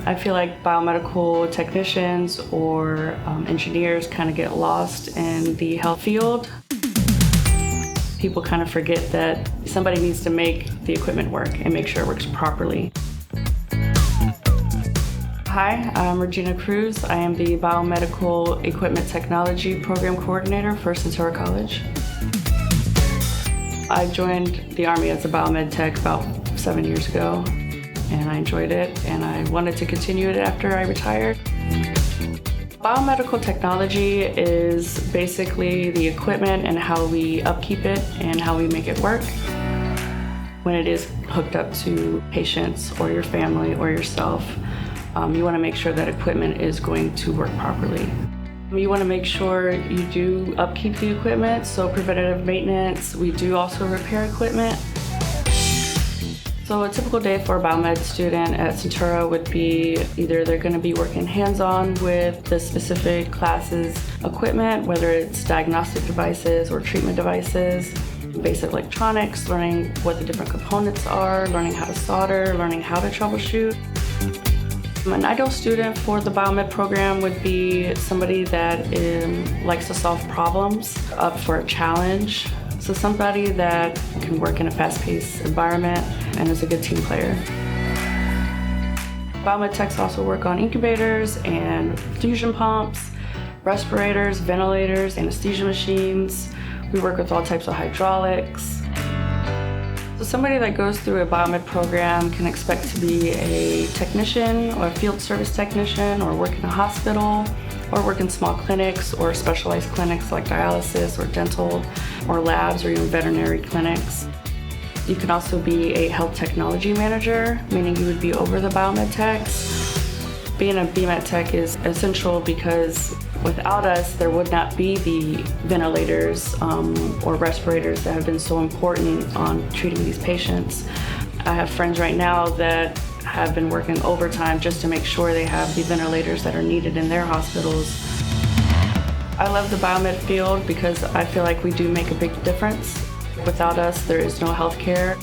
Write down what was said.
I feel like biomedical technicians or engineers kind of get lost in the health field. People kind of forget that somebody needs to make the equipment work and make sure it works properly. Hi, I'm Regina Cruz. I am the Biomedical Equipment Technology Program Coordinator for Centura College. I joined the Army as a biomed tech about 7 years ago, and I enjoyed it, and I wanted to continue it after I retired. Biomedical technology is basically the equipment and how we upkeep it and how we make it work. When it is hooked up to patients or your family or yourself, you want to make sure that equipment is going to work properly. You want to make sure you do upkeep the equipment, so preventative maintenance. We do also repair equipment. So a typical day for a biomed student at Centura would be either they're going to be working hands-on with the specific class's equipment, whether it's diagnostic devices or treatment devices, basic electronics, learning what the different components are, learning how to solder, learning how to troubleshoot. An ideal student for the biomed program would be somebody that likes to solve problems, up for a challenge. So somebody that can work in a fast-paced environment and is a good team player. Biomed techs also work on incubators and fusion pumps, respirators, ventilators, anesthesia machines. We work with all types of hydraulics. So somebody that goes through a biomed program can expect to be a technician or a field service technician or work in a hospital or work in small clinics or specialized clinics like dialysis or dental or labs or even veterinary clinics. You can also be a health technology manager, meaning you would be over the biomed techs. Being a BMed tech is essential because without us, there would not be the ventilators or respirators that have been so important on treating these patients. I have friends right now that have been working overtime just to make sure they have the ventilators that are needed in their hospitals. I love the biomed field because I feel like we do make a big difference. Without us, there is no health care.